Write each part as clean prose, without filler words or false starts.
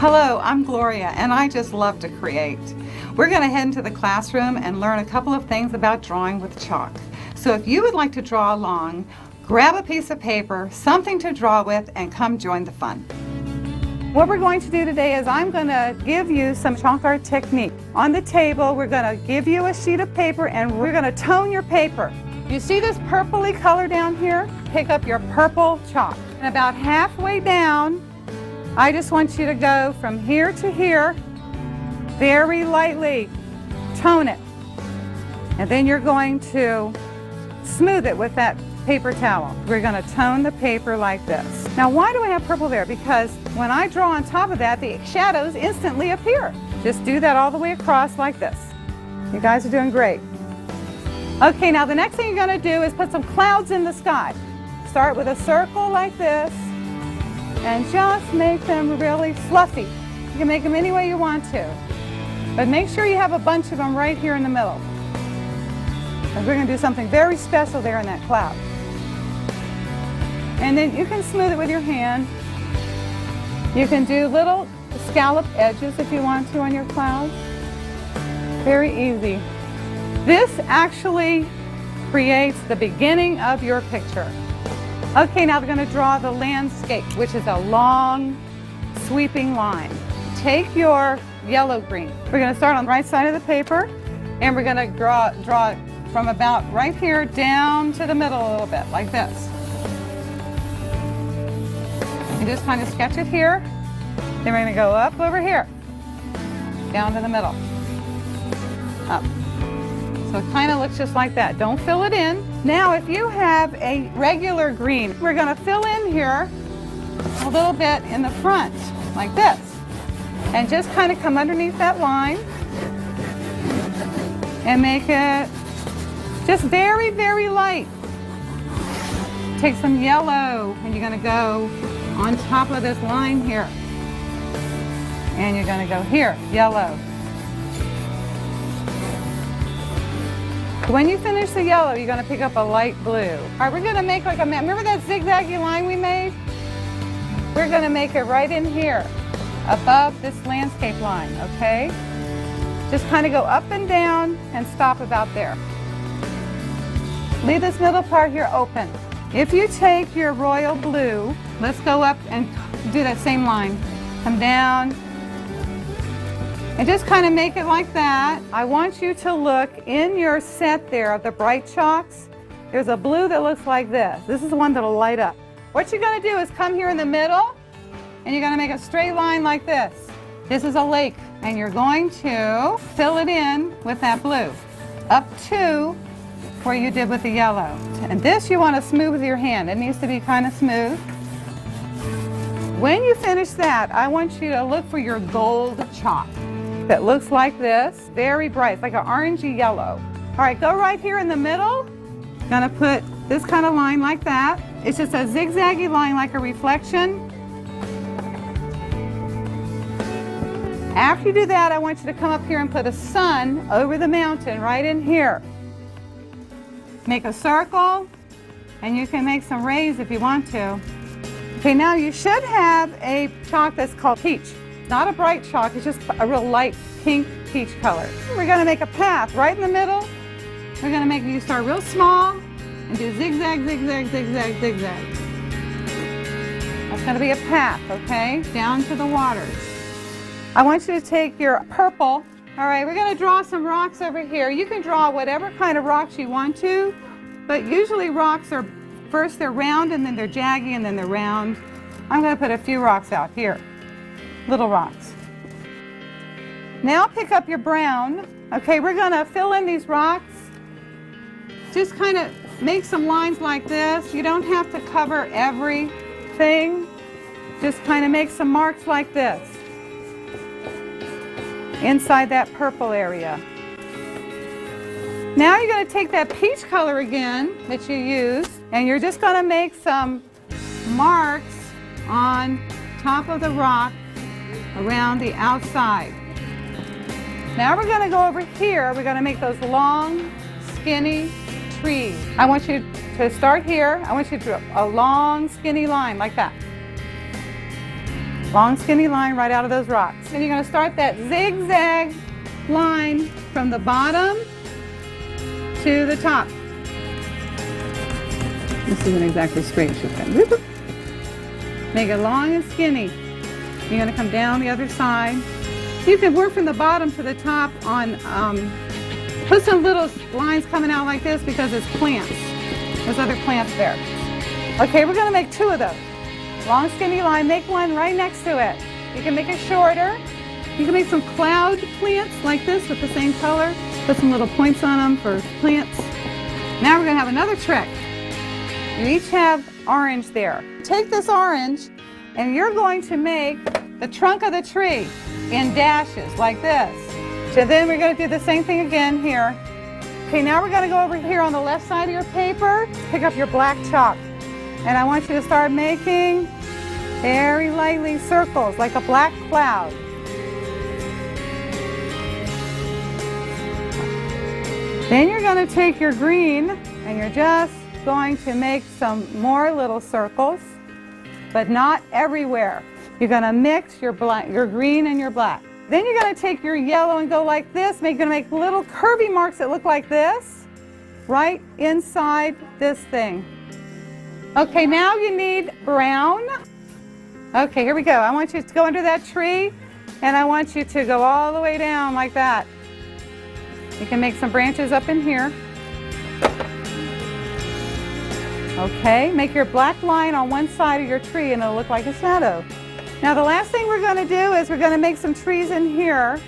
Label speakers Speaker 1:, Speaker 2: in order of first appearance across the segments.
Speaker 1: Hello, I'm Gloria, and I just love to create. We're going to head into the classroom and learn a couple of things about drawing with chalk. So if you would like to draw along, grab a piece of paper, something to draw with, and come join the fun. What we're going to do today is I'm going to give you some chalk art technique. On the table, we're going to give you a sheet of paper and we're going to tone your paper. You see this purpley color down here? Pick up your purple chalk. And about halfway down, I just want you to go from here to here, very lightly, tone it. And then you're going to smooth it with that paper towel. We're going to tone the paper like this. Now, why do I have purple there? Because when I draw on top of that, the shadows instantly appear. Just do that all the way across like this. You guys are doing great. Okay, now the next thing you're going to do is put some clouds in the sky. Start with a circle like this and just make them really fluffy. You can make them any way you want to. But make sure you have a bunch of them right here in the middle. And we're going to do something very special there in that cloud. And then you can smooth it with your hand. You can do little scallop edges if you want to on your clouds. Very easy. This actually creates the beginning of your picture. Okay, now we're going to draw the landscape, which is a long, sweeping line. Take your yellow green. We're going to start on the right side of the paper, and we're going to draw it from about right here down to the middle a little bit, like this. You just kind of sketch it here. Then we're going to go up over here, down to the middle, up. So it kind of looks just like that. Don't fill it in. Now, if you have a regular green, we're going to fill in here a little bit in the front, like this. And just kind of come underneath that line and make it just very, very light. Take some yellow and you're going to go on top of this line here. And you're going to go here, yellow. When you finish the yellow, you're going to pick up a light blue. All right, we're going to make like a map. Remember that zigzaggy line we made? We're going to make it right in here, above this landscape line, okay? Just kind of go up and down and stop about there. Leave this middle part here open. If you take your royal blue, let's go up and do that same line. Come down. And just kind of make it like that. I want you to look in your set there of the bright chalks. There's a blue that looks like this. This is the one that'll light up. What you're going to do is come here in the middle, and you're going to make a straight line like this. This is a lake, and you're going to fill it in with that blue, up to where you did with the yellow. And this you want to smooth with your hand. It needs to be kind of smooth. When you finish that, I want you to look for your gold chalk. That looks like this, very bright, it's like an orangey yellow. All right, go right here in the middle. Gonna put this kind of line like that. It's just a zigzaggy line like a reflection. After you do that, I want you to come up here and put a sun over the mountain right in here. Make a circle, and you can make some rays if you want to. Okay, now you should have a chalk that's called peach. Not a bright chalk, it's just a real light pink peach color. We're going to make a path right in the middle. We're going to make you start real small and do zigzag, zigzag, zigzag, zigzag. That's going to be a path, okay? Down to the waters. I want you to take your purple. All right, we're going to draw some rocks over here. You can draw whatever kind of rocks you want to, but usually rocks are, first they're round and then they're jaggy and then they're round. I'm going to put a few rocks out here. Little rocks. Now pick up your brown. Okay, we're going to fill in these rocks. Just kind of make some lines like this. You don't have to cover everything. Just kind of make some marks like this inside that purple area. Now you're going to take that peach color again that you used, and you're just going to make some marks on top of the rock around the outside. Now we're going to go over here. We're going to make those long, skinny trees. I want you to start here. I want you to draw a long, skinny line like that. Long skinny line right out of those rocks. And you're going to start that zigzag line from the bottom to the top. This isn't exactly straight. Make it long and skinny. You're going to come down the other side. You can work from the bottom to the top on, put some little lines coming out like this because it's plants. There's other plants there. Okay, we're going to make 2 of those. Long skinny line, make one right next to it. You can make it shorter. You can make some cloud plants like this with the same color. Put some little points on them for plants. Now we're going to have another trick. You each have orange there. Take this orange and you're going to make the trunk of the tree in dashes like this. So then we're going to do the same thing again here. Okay, now we're going to go over here on the left side of your paper. Pick up your black chalk. And I want you to start making very lightly circles like a black cloud. Then you're going to take your green and you're just going to make some more little circles, but not everywhere. You're going to mix your green and your black. Then you're going to take your yellow and go like this. You're going to make little curvy marks that look like this, right inside this thing. Okay, now you need brown. Okay, here we go. I want you to go under that tree, and I want you to go all the way down like that. You can make some branches up in here. Okay, make your black line on one side of your tree, and it'll look like a shadow. Now the last thing we're going to do is we're going to make some trees in here.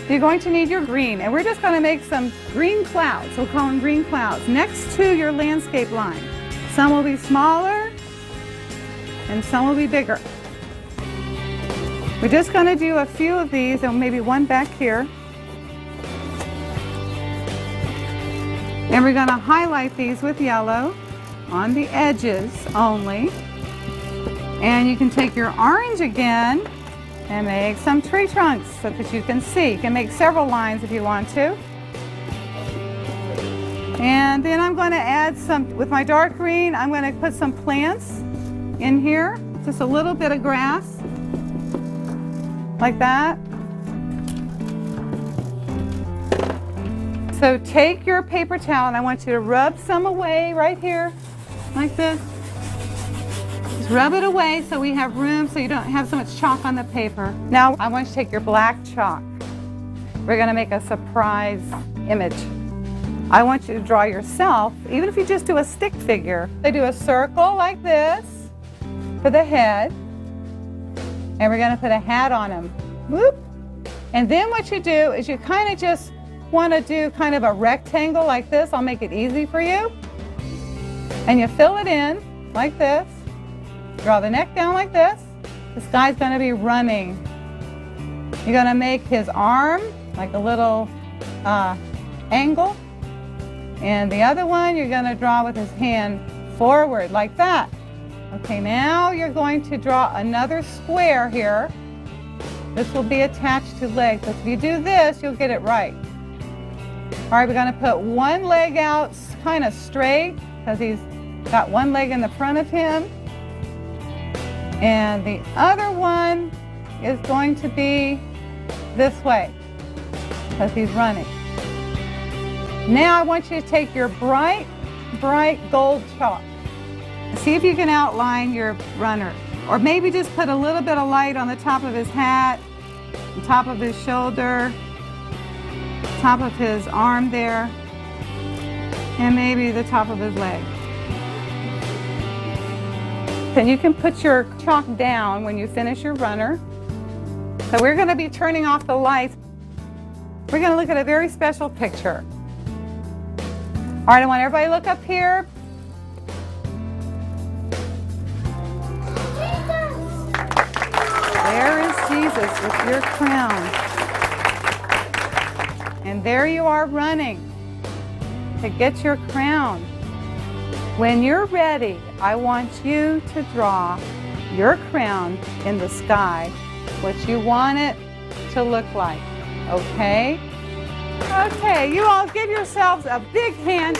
Speaker 1: You're going to need your green, and we're just going to make some green clouds. We'll call them green clouds next to your landscape line. Some will be smaller and some will be bigger. We're just going to do a few of these and maybe one back here. And we're going to highlight these with yellow on the edges only. And you can take your orange again and make some tree trunks so that you can see. You can make several lines if you want to. And then I'm going to add some, with my dark green, I'm going to put some plants in here. Just a little bit of grass, like that. So take your paper towel and I want you to rub some away right here, like this. Just rub it away so we have room so you don't have so much chalk on the paper. Now I want you to take your black chalk. We're going to make a surprise image. I want you to draw yourself, even if you just do a stick figure. I do a circle like this for the head, and we're going to put a hat on him. Whoop. And then what you do is you kind of just want to do kind of a rectangle like this. I'll make it easy for you. And you fill it in like this. Draw the neck down like this. This guy's going to be running. You're going to make his arm like a little angle. And the other one you're going to draw with his hand forward like that. Okay, now you're going to draw another square here. This will be attached to legs. But if you do this, you'll get it right. All right, we're going to put one leg out kind of straight because he's got one leg in the front of him. And the other one is going to be this way because he's running. Now I want you to take your bright, bright gold chalk. See if you can outline your runner. Or maybe just put a little bit of light on the top of his hat, the top of his shoulder, top of his arm there, and maybe the top of his leg. Then you can put your chalk down when you finish your runner. So we're going to be turning off the lights. We're going to look at a very special picture. All right, I want everybody to look up here. There is Jesus with your crown. And there you are running to get your crown. When you're ready, I want you to draw your crown in the sky, what you want it to look like, okay? Okay, you all give yourselves a big hand.